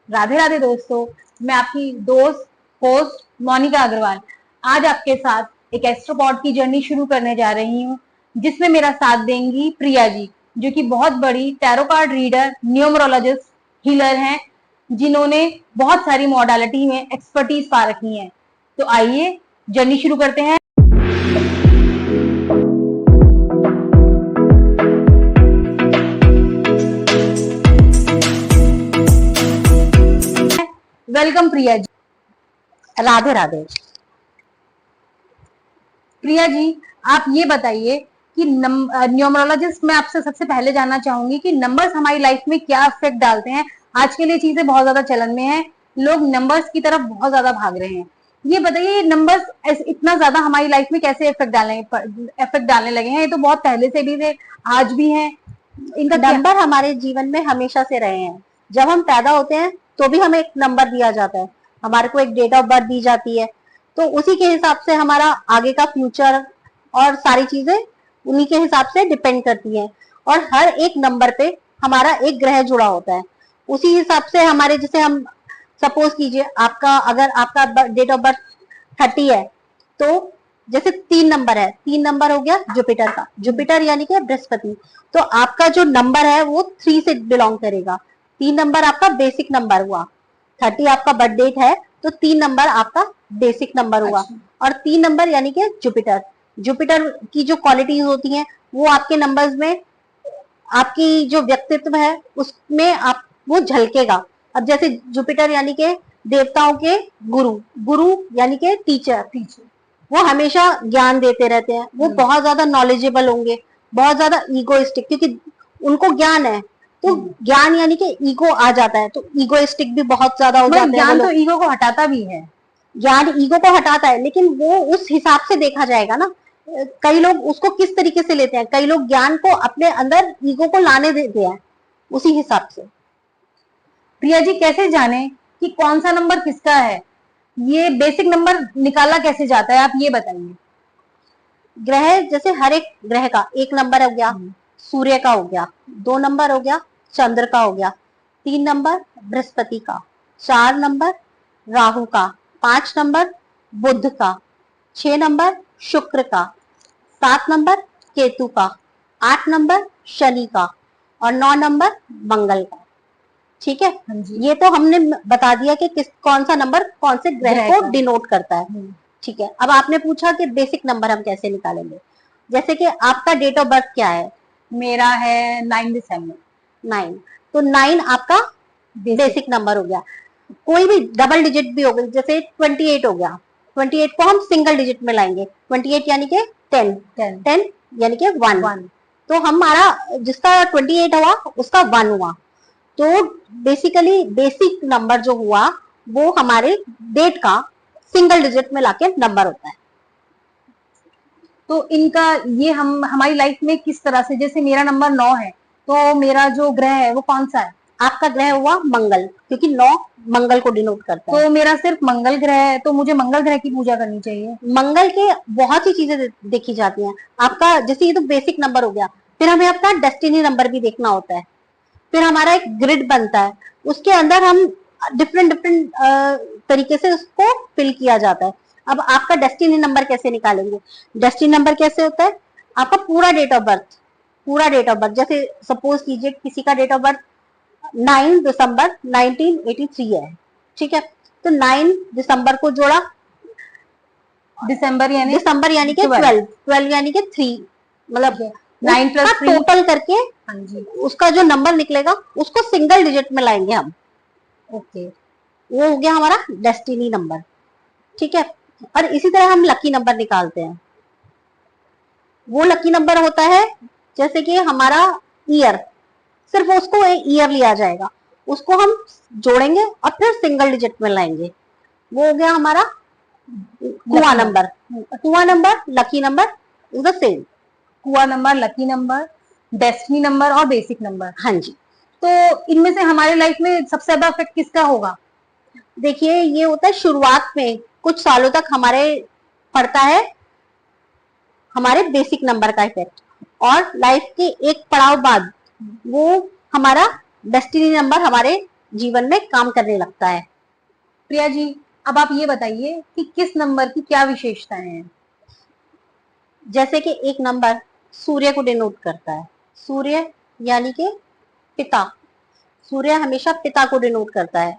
राधे राधे दोस्तों, मैं आपकी दोस्त होस्ट मोनिका अग्रवाल आज आपके साथ एक एस्ट्रोपॉड की जर्नी शुरू करने जा रही हूँ, जिसमें मेरा साथ देंगी प्रिया जी, जो कि बहुत बड़ी tarot card reader, numerologist, healer हैं, जिन्होंने बहुत सारी मॉडलिटी में एक्सपर्टीज पा रखी है। तो आइए जर्नी शुरू करते हैं। वेलकम प्रिया जी। राधे राधे। प्रिया जी, आप ये बताइए कि न्यूमरोलॉजिस्ट मैं आपसे सबसे पहले जानना चाहूंगी कि नंबर्स हमारी लाइफ में क्या इफेक्ट डालते हैं। आजकल ये चीजें बहुत ज्यादा चलन में है, लोग नंबर्स की तरफ बहुत ज्यादा भाग रहे हैं। ये बताइए, ये नंबर्स इतना ज्यादा हमारी लाइफ में कैसे इफेक्ट डालने लगे हैं? ये तो बहुत पहले से भी थे, आज भी हैं। इनका नंबर हमारे जीवन में हमेशा से रहे हैं। जब हम पैदा होते हैं तो भी हमें एक नंबर दिया जाता है, हमारे को एक डेट ऑफ बर्थ दी जाती है, तो उसी के हिसाब से हमारा आगे का फ्यूचर और सारी चीजें उन्हीं के हिसाब से डिपेंड करती हैं। और हर एक नंबर पे हमारा एक ग्रह जुड़ा होता है, उसी हिसाब से हमारे, जैसे हम सपोज कीजिए अगर आपका डेट ऑफ बर्थ 30 है, तो जैसे 3 नंबर है, 3 नंबर हो गया जुपिटर का, जुपिटर यानी कि बृहस्पति, तो आपका जो नंबर है वो 3 से बिलोंग करेगा। 3 नंबर आपका बेसिक नंबर हुआ, 30 आपका बर्थ डेट है तो 3 नंबर आपका बेसिक नंबर हुआ। और 3 नंबर यानी कि जुपिटर, जुपिटर की जो क्वालिटीज होती हैं वो आपके नंबर्स में, आपकी जो व्यक्तित्व है उसमें आप वो झलकेगा। अब जैसे जुपिटर यानी के देवताओं के गुरु, गुरु यानी के टीचर, वो हमेशा ज्ञान देते रहते हैं, वो बहुत ज्यादा नॉलेजेबल होंगे, बहुत ज्यादा ईगोइस्टिक, क्योंकि उनको ज्ञान है, तो ज्ञान यानी कि ईगो आ जाता है, तो ईगोइस्टिक भी बहुत ज्यादा हो जाते हैं। ज्ञान तो ईगो को हटाता भी है, ज्ञान ईगो को हटाता है, लेकिन वो उस हिसाब से देखा जाएगा ना, कई लोग उसको किस तरीके से लेते हैं, कई लोग ज्ञान को अपने अंदर ईगो को लाने देते हैं उसी हिसाब से। प्रिया जी, कैसे जाने कि कौन सा नंबर किसका है? ये बेसिक नंबर निकाला कैसे जाता है, आप ये बताइए। ग्रह, जैसे हर एक ग्रह का एक नंबर हो गया, सूर्य का हो गया, 2 नंबर हो गया चंद्र का हो गया, 3 नंबर बृहस्पति का, 4 नंबर राहु का, 5 नंबर बुध का, 6 नंबर शुक्र का, 7 नंबर केतु का, 8 नंबर शनि का, और 9 नंबर मंगल का। ठीक है, ये तो हमने बता दिया कि कौन सा नंबर कौन से ग्रह को डिनोट करता है। ठीक है, अब आपने पूछा कि बेसिक नंबर हम कैसे निकालेंगे। जैसे कि आपका डेट ऑफ बर्थ क्या है? मेरा है 9 दिसंबर। 9, तो 9 आपका बेसिक नंबर हो गया। कोई भी डबल डिजिट भी हो गई, जैसे 28 हो गया, 28 को हम सिंगल डिजिट में लाएंगे, 28 यानी कि 10 यानी कि 1, तो हमारा जिसका 28 हुआ उसका 1 हुआ। तो बेसिकली बेसिक नंबर जो हुआ वो हमारे डेट का सिंगल डिजिट में लाके नंबर होता है। तो इनका ये हम हमारी लाइफ में किस तरह से, जैसे मेरा नंबर 9 है, तो मेरा जो ग्रह है वो कौन सा है? आपका ग्रह हुआ मंगल, क्योंकि 9 मंगल को डिनोट करता है। तो मेरा सिर्फ मंगल ग्रह है, तो मुझे मंगल ग्रह की पूजा करनी चाहिए। मंगल के बहुत सी चीजें देखी जाती हैं। आपका जैसे ये तो बेसिक नंबर हो गया, फिर हमें अपना डेस्टिनी नंबर भी देखना होता है। फिर हमारा एक ग्रिड बनता है, उसके अंदर हम डिफरेंट तरीके से उसको फिल किया जाता है। अब आपका डेस्टिनी नंबर कैसे निकालेंगे? डेस्टिनी नंबर कैसे होता है? आपका पूरा डेट ऑफ बर्थ, पूरा डेट ऑफ बर्थ, जैसे सपोज कीजिए किसी का डेट ऑफ बर्थ 9 दिसंबर 1983 है, ठीक है, तो 9 दिसंबर को जोड़ा, दिसंबर यानी कि 12 यानी कि 3, मतलब 9 प्लस टोटल करके उसका जो नंबर निकलेगा उसको सिंगल डिजिट में लाएंगे हम। ओके, वो हो गया हमारा डेस्टिनी नंबर। ठीक है, और इसी तरह हम लकी नंबर निकालते हैं। वो लकी नंबर होता है जैसे कि हमारा ईयर, सिर्फ उसको ईयर लिया जाएगा, उसको हम जोड़ेंगे और फिर सिंगल डिजिट में लाएंगे। वो हो गया हमारा कुआ नंबर। कुआ number, lucky number is the same. कुआ number, lucky number, destiny number और बेसिक नंबर। हाँ जी। तो इनमें से हमारे लाइफ में सबसे ज्यादा इफेक्ट किसका होगा? देखिए, ये होता है शुरुआत में कुछ सालों तक हमारे पड़ता है हमारे बेसिक नंबर का इफेक्ट, और लाइफ के एक पड़ाव बाद वो हमारा डेस्टिनी नंबर हमारे जीवन में काम करने लगता है। प्रिया जी, अब आप ये बताइए कि किस नंबर की क्या विशेषताएं हैं? जैसे कि एक नंबर सूर्य को डिनोट करता है। सूर्य यानी कि पिता। सूर्य हमेशा पिता को डिनोट करता है।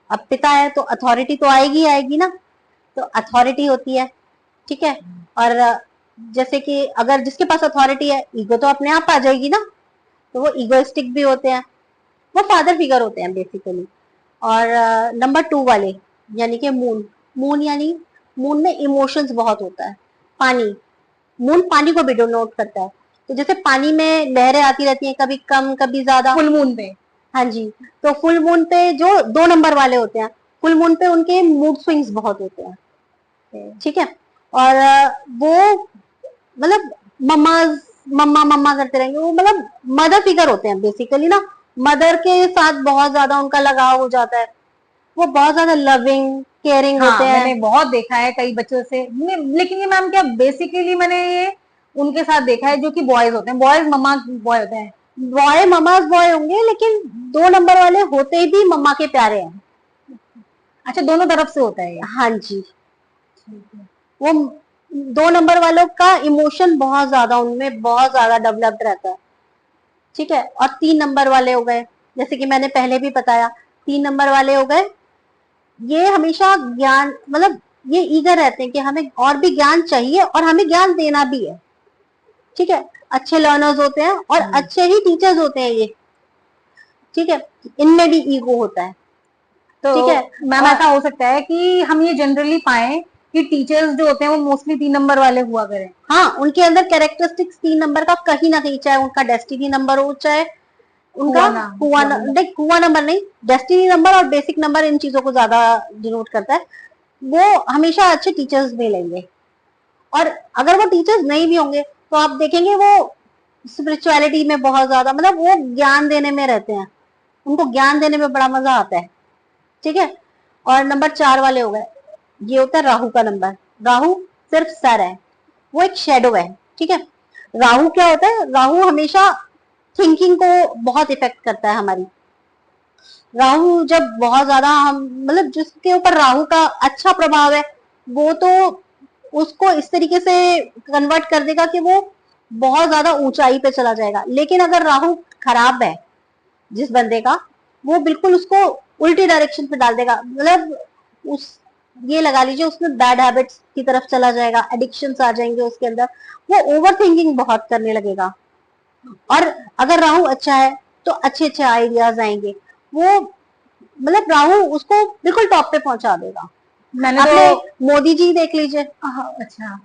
अब पिता है तो अथॉरिटी तो आएगी आएगी ना, तो अथॉरिटी होती है, ठीक है। और जैसे कि अगर जिसके पास अथॉरिटी है, ईगो तो अपने आप आ जाएगी ना, तो वो ईगोइस्टिक भी होते हैं, वो फादर फिगर होते हैं बेसिकली। और नंबर 2 वाले यानी कि मून। मून यानी मून में इमोशंस बहुत होता है। पानी, मून पानी को भी डिनोट करता है। तो जैसे पानी में लहरें आती रहती हैं, कभी कम कभी ज्यादा। फुल मून पे? हाँ जी। तो फुल मून पे जो 2 नंबर वाले होते हैं, फुल मून पे उनके मूड स्विंग्स बहुत होते हैं, ठीक है। और वो मतलब मम्मा मम्मा मम्मा करते रहेंगे, वो मतलब मदर फिगर होते हैं बेसिकली ना। मदर के साथ बहुत ज्यादा उनका लगाव हो जाता है, वो बहुत ज्यादा लविंग केयरिंग होते हाँ, हैं। मैंने बहुत देखा है कई बच्चों से। लेकिन ये मैम क्या बेसिकली मैंने ये उनके साथ देखा है जो कि बॉयज होते हैं, बॉयज मम्मा बॉय होते हैं। बॉय ममाज बॉय होंगे, लेकिन 2 नंबर वाले होते भी मम्मा के प्यारे हैं। अच्छा, दोनों तरफ से होता है ये? हाँ जी। वो 2 नंबर वालों का इमोशन बहुत ज्यादा, उनमें बहुत ज्यादा डेवलप्ड रहता है, ठीक है। और 3 नंबर वाले हो गए, जैसे कि मैंने पहले भी बताया, 3 नंबर वाले हो गए, ये हमेशा ज्ञान मतलब ये ईगर रहते हैं कि हमें और भी ज्ञान चाहिए और हमें ज्ञान देना भी है, ठीक है। अच्छे लर्नर्स होते हैं और अच्छे ही टीचर्स होते हैं ये, ठीक है। इनमें भी ईगो होता है, तो ठीक है। मैम और ऐसा हो सकता है कि हम ये जनरली पाए कि टीचर्स जो होते हैं वो मोस्टली 3 नंबर वाले हुआ करें? हाँ, उनके अंदर कैरेक्टरिस्टिक्स 3 नंबर का कहीं ना कहीं, चाहे उनका डेस्टिनी नंबर हो, चाहे उनका हुआ ना मतलब? हुआ नंबर नहीं, डेस्टिनी नंबर और बेसिक नंबर इन चीजों को ज्यादा डिनोट करता है। वो हमेशा अच्छे टीचर्स मिलेंगे। और अगर वो टीचर्स नहीं भी होंगे तो आप देखेंगे वो स्पिरिचुअलिटी में बहुत ज्यादा, मतलब वो ज्ञान देने में रहते हैं, उनको ज्ञान देने में बड़ा मजा आता है, ठीक है। और नंबर 4 वाले हो गए, ये होता है राहु का नंबर। राहु सिर्फ सर है, वो एक शेडो है, ठीक है। राहु क्या होता है, राहु हमेशा थिंकिंग को बहुत इफेक्ट करता है हमारी। राहु जब बहुत ज्यादा हम मतलब जिसके ऊपर राहु का अच्छा प्रभाव है, वो तो उसको इस तरीके से कन्वर्ट कर देगा कि वो बहुत ज्यादा ऊंचाई पे चला जाएगा। लेकिन अगर राहु खराब है जिस बंदे का, वो बिल्कुल उसको उल्टी डायरेक्शन पे डाल देगा, मतलब उस ये लगा लीजिए उसमें बैड हैबिट्स की तरफ चला जाएगा, एडिक्शंस आ जाएंगे उसके अंदर, वो ओवर थिंकिंग बहुत करने लगेगा। और अगर राहु अच्छा है तो अच्छे अच्छे आइडियाज आएंगे, वो मतलब राहु उसको बिल्कुल टॉप पे पहुंचा देगा। मैंने तो आपने मोदी जी देख लीजिए, अच्छा,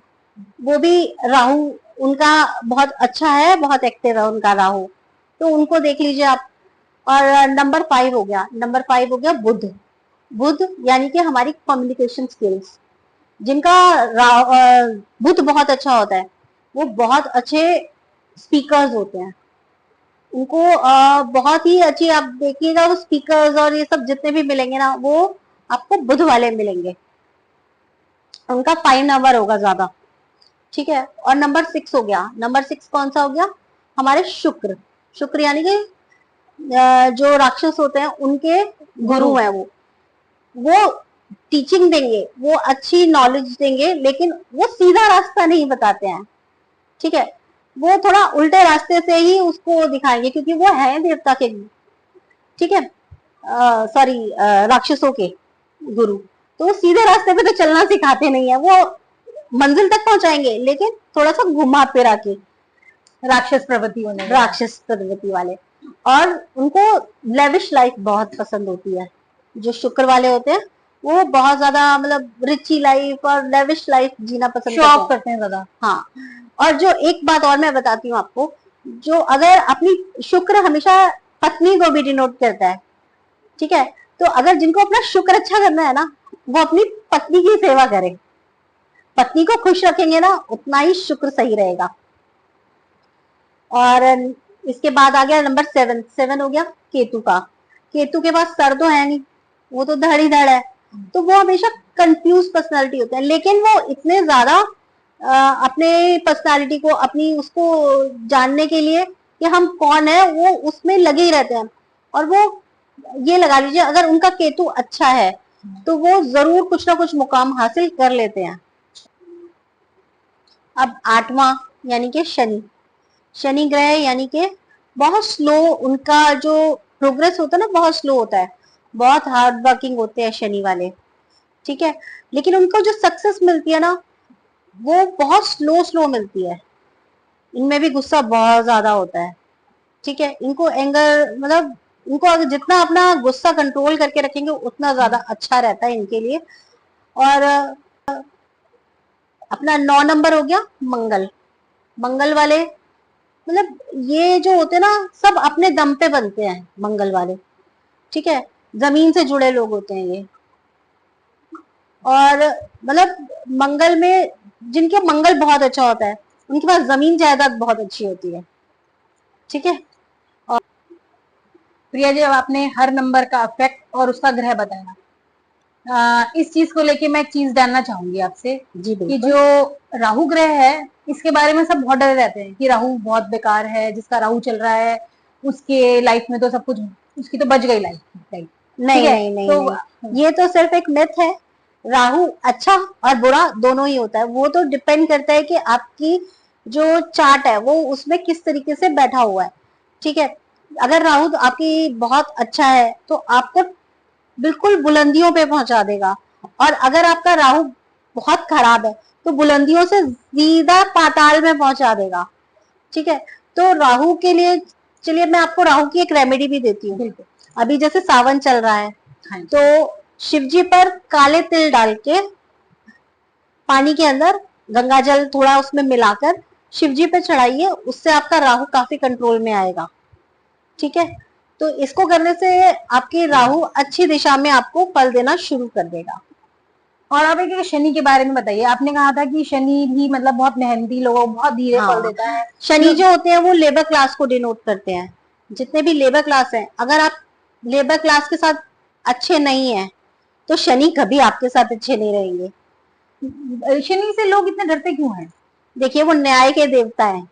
वो भी राहु उनका बहुत अच्छा है, बहुत एक्टिव है उनका राहु, तो उनको देख लीजिए आप। और नंबर 5 हो गया, नंबर 5 हो गया बुध। बुध यानी कि हमारी कम्युनिकेशन स्किल्स, जिनका बुध बहुत अच्छा होता है, वो बहुत अच्छे स्पीकर्स होते हैं। उनको बहुत ही अच्छी, आप देखिएगा वो स्पीकर्स और ये सब जितने भी मिलेंगे ना, वो आपको बुध वाले मिलेंगे। उनका 5 नंबर होगा ज्यादा, ठीक है। और नंबर 6 हो गया, नंबर 6 कौन सा हो गया, हमारे शुक्र। शुक्र यानी कि जो राक्षस होते हैं उनके गुरु हैं वो टीचिंग देंगे, वो अच्छी नॉलेज देंगे, लेकिन वो सीधा रास्ता नहीं बताते हैं, ठीक है। वो थोड़ा उल्टे रास्ते से ही उसको दिखाएंगे, क्योंकि वो है देवता के, ठीक है, सॉरी राक्षसों के गुरु। तो वो सीधे रास्ते पे तो चलना सिखाते नहीं है, वो मंजिल तक पहुंचाएंगे लेकिन थोड़ा सा घुमा फिरा के, राक्षस प्रवृत्ति होने लगा। राक्षस प्रवृत्ति वाले। और उनको लेविश लाइफ बहुत पसंद होती है, जो शुक्र वाले होते हैं वो बहुत ज्यादा मतलब रिची लाइफ और लेविश लाइफ जीना पसंद शो करते ऑफ हैं। करते हैं ज्यादा। हाँ। और जो एक बात और मैं बताती हूँ आपको, जो अगर अपनी शुक्र हमेशा पत्नी को भी डिनोट करता है, ठीक है। तो अगर जिनको अपना शुक्र अच्छा करना है ना, वो अपनी पत्नी की सेवा करें, पत्नी को खुश रखेंगे ना, उतना ही शुक्र सही रहेगा। और इसके बाद आ गया नंबर 7। 7 हो गया केतु का। केतु के पास सर तो है नहीं, वो तो धड़ ही धड़ है, तो वो हमेशा कंफ्यूज पर्सनालिटी होते हैं। लेकिन वो इतने ज्यादा अपने पर्सनालिटी को, अपनी उसको जानने के लिए कि हम कौन है, वो उसमें लगे ही रहते हैं। और वो ये लगा लीजिए, अगर उनका केतु अच्छा है तो वो जरूर कुछ ना कुछ मुकाम हासिल कर लेते हैं। अब आठवां यानी कि शनि, शनि ग्रह यानी कि बहुत स्लो उनका जो प्रोग्रेस होता है ना, बहुत स्लो होता है, बहुत हार्ड वर्किंग होते हैं शनि वाले, ठीक है। लेकिन उनको जो सक्सेस मिलती है ना, वो बहुत स्लो स्लो मिलती है। इनमें भी गुस्सा बहुत ज्यादा होता है, ठीक है। इनको एंगर मतलब, इनको अगर जितना अपना गुस्सा कंट्रोल करके रखेंगे उतना ज्यादा अच्छा रहता है इनके लिए। और अपना 9 नंबर हो गया मंगल, मंगल वाले मतलब ये जो होते हैं ना, सब अपने दम पे बनते हैं मंगल वाले, ठीक है। जमीन से जुड़े लोग होते हैं ये। और मतलब मंगल में जिनके मंगल बहुत अच्छा होता है, उनके पास जमीन जायदाद बहुत अच्छी होती है, ठीक है। और प्रिया जी, अब आपने हर नंबर का इफेक्ट और उसका ग्रह बताया, इस चीज को लेके मैं एक चीज जानना चाहूंगी आपसे जी कि बिल्कुल। जो राहु ग्रह है, इसके बारे में सब बहुत डरे रहते हैं कि राहु बहुत बेकार है, जिसका राहु चल रहा है उसके लाइफ में तो सब कुछ, उसकी तो बच गई लाइफ, ठीक नहीं है। नहीं नहीं तो नहीं, ये तो सिर्फ एक मिथ है। राहु अच्छा और बुरा दोनों ही होता है, वो तो डिपेंड करता है कि आपकी जो चार्ट है वो उसमें किस तरीके से बैठा हुआ है, ठीक है। अगर राहु तो आपकी बहुत अच्छा है तो आपको बिल्कुल बुलंदियों पे पहुंचा देगा, और अगर आपका राहु बहुत खराब है तो बुलंदियों से सीधा पाताल में पहुंचा देगा, ठीक है। तो राहु के लिए चलिए मैं आपको राहु की एक रेमेडी भी देती हूँ। बिल्कुल। अभी जैसे सावन चल रहा है, हाँ जी। तो शिव जी पर काले तिल डाल के पानी के अंदर गंगा जल थोड़ा उसमें मिलाकर शिव जी पे चढ़ाइए, उससे आपका राहु काफी कंट्रोल में आएगा, ठीक है। तो इसको करने से आपकी राहु अच्छी दिशा में आपको फल देना शुरू कर देगा। और आप एक शनि के बारे में बताइए, आपने कहा था कि शनि भी मतलब बहुत मेहनती लोगों को बहुत धीरे फल हाँ, देता है। शनि जो होते हैं वो लेबर क्लास को डिनोट करते हैं। जितने भी लेबर क्लास हैं, अगर आप लेबर क्लास के साथ अच्छे नहीं हैं तो शनि कभी आपके साथ अच्छे नहीं रहेंगे। शनि से लोग इतने डरते क्यों हैं? देखिए वो न्याय के देवता है,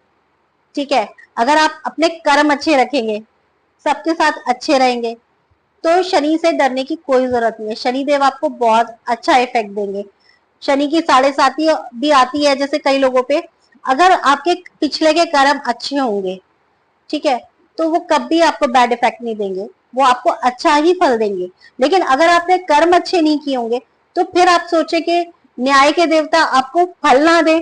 ठीक है। अगर आप अपने कर्म अच्छे रखेंगे, सबके साथ अच्छे रहेंगे, तो शनि से डरने की कोई जरूरत नहीं है। शनि देव आपको बहुत अच्छा इफेक्ट देंगे। शनि की 7.5 भी आती है जैसे कई लोगों पे। अगर आपके पिछले के कर्म अच्छे होंगे, ठीक है, तो वो कभी आपको बैड इफेक्ट नहीं देंगे, वो आपको अच्छा ही फल देंगे। लेकिन अगर आपने कर्म अच्छे नहीं किए होंगे तो फिर आप सोचे कि न्याय के देवता आपको फल ना दे,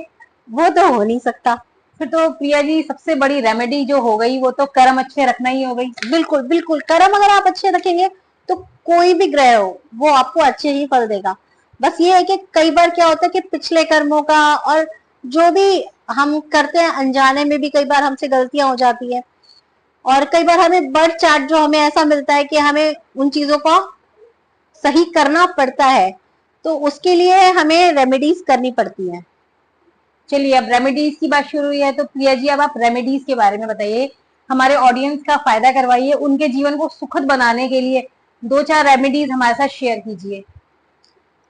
वो तो हो नहीं सकता। फिर तो प्रिया जी सबसे बड़ी रेमेडी जो हो गई वो तो कर्म अच्छे रखना ही हो गई। बिल्कुल बिल्कुल, कर्म अगर आप अच्छे रखेंगे तो कोई भी ग्रह हो वो आपको अच्छे ही फल देगा। बस ये है कि कई बार क्या होता है कि पिछले कर्मों का और जो भी हम करते हैं अनजाने में भी कई बार हमसे गलतियां हो जाती है, और कई बार हमें बर्थ चार्ट जो हमें ऐसा मिलता है कि हमें उन चीजों को सही करना पड़ता है, तो उसके लिए हमें रेमेडीज करनी पड़ती हैं। चलिए, अब रेमेडीज की बात शुरू हुई है तो प्रिया जी अब आप रेमेडीज के बारे में बताइए, हमारे ऑडियंस का फायदा करवाइए, उनके जीवन को सुखद बनाने के लिए दो चार रेमेडीज हमारे साथ शेयर कीजिए।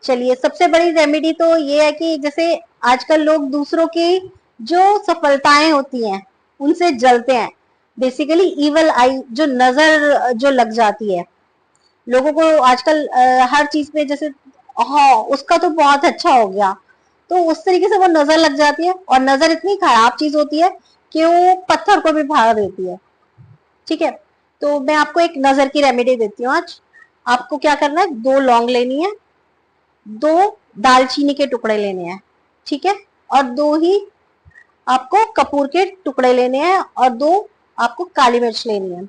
चलिए, सबसे बड़ी रेमेडी तो ये है कि जैसे आजकल लोग दूसरों की जो सफलताएं होती हैं उनसे जलते हैं। बेसिकली इवल आई जो नजर जो लग जाती है लोगों को आजकल, हर चीज पे जैसे हाँ उसका तो बहुत अच्छा हो गया, तो उस तरीके से वो नजर लग जाती है, और नजर इतनी खराब चीज होती है कि वो पत्थर को भी फाड़ देती है, ठीक है। तो मैं आपको एक नजर की रेमेडी देती हूँ आज। आपको क्या करना है, 2 लौंग लेनी है, 2 दालचीनी के टुकड़े लेने हैं, ठीक है, और 2 ही आपको कपूर के टुकड़े लेने हैं, और 2 आपको काली मिर्च लेनी है।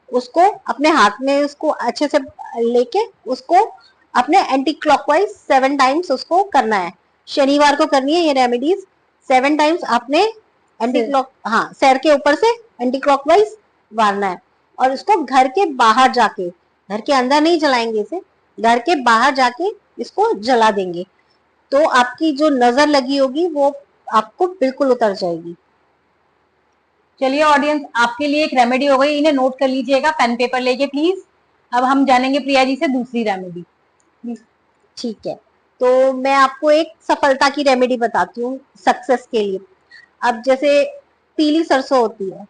उसको अपने हाथ में उसको अच्छे से लेके उसको अपने एंटी क्लॉकवाइज 7 टाइम्स उसको करना है। शनिवार को करनी है ये रेमेडीज 7 टाइम्स आपने एंटी फिर क्लॉक, हाँ, सैर के ऊपर से एंटी क्लॉकवाइज मारना है। और इसको घर के बाहर जाके, घर के अंदर नहीं जलाएंगे इसे, घर के बाहर जाके इसको जला देंगे, तो आपकी जो नजर लगी होगी वो आपको बिल्कुल उतर जाएगी। चलिए ऑडियंस, आपके लिए एक रेमेडी हो गई, इन्हें नोट कर लीजिएगा पेन पेपर लेके प्लीज। अब हम जानेंगे प्रिया जी से दूसरी रेमेडी। ठीक है, तो मैं आपको एक सफलता की रेमेडी बताती हूँ सक्सेस के लिए। अब जैसे पीली सरसों होती है,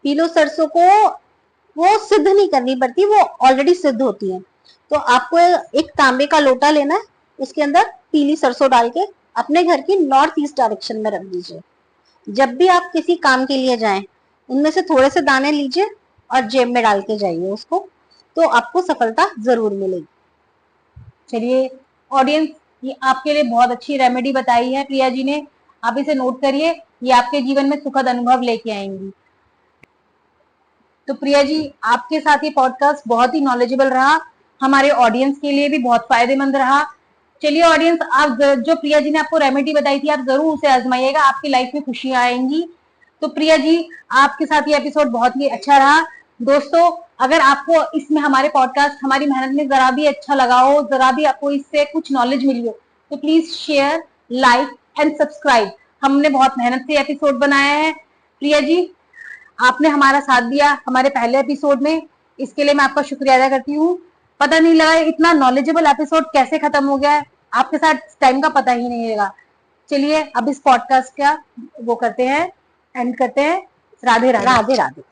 पीलो सरसों को वो सिद्ध नहीं करनी पड़ती, वो ऑलरेडी सिद्ध होती है। तो आपको एक तांबे का लोटा लेना है, उसके अंदर पीली सरसों डाल के अपने घर की नॉर्थ ईस्ट डायरेक्शन में रख दीजिए। जब भी आप किसी काम के लिए जाएं, उनमें से थोड़े से दाने लीजिए और जेब में डाल के जाइए उसको, तो आपको सफलता जरूर मिलेगी। चलिए ऑडियंस, ये आपके लिए बहुत अच्छी रेमेडी बताई है प्रिया जी ने, आप इसे नोट करिए, ये आपके जीवन में सुखद अनुभव लेके आएंगी। तो प्रिया जी, आपके साथ ये पॉडकास्ट बहुत ही नॉलेजेबल रहा, हमारे ऑडियंस के लिए भी बहुत फायदेमंद रहा। चलिए ऑडियंस, आप जो प्रिया जी ने आपको रेमेडी बताई थी, आप जरूर उसे आजमाइएगा, आपकी लाइफ में खुशियां आएंगी। तो प्रिया जी, आपके साथ ये एपिसोड बहुत ही अच्छा रहा। दोस्तों, अगर आपको इसमें हमारे पॉडकास्ट, हमारी मेहनत में जरा भी अच्छा लगा हो, जरा भी आपको इससे कुछ नॉलेज मिली हो, तो please share, like and subscribe. हमने बहुत मेहनत से एपिसोड बनाया है। प्रिया जी, आपने हमारा साथ दिया हमारे पहले एपिसोड में, इसके लिए मैं आपका शुक्रिया अदा करती हूँ। पता नहीं लगा इतना नॉलेजेबल एपिसोड कैसे खत्म हो गया है, आपके साथ टाइम का पता ही नहीं लगा। चलिए अब इस पॉडकास्ट का वो करते हैं, एंड करते हैं। राधे राधे। राधे राधे।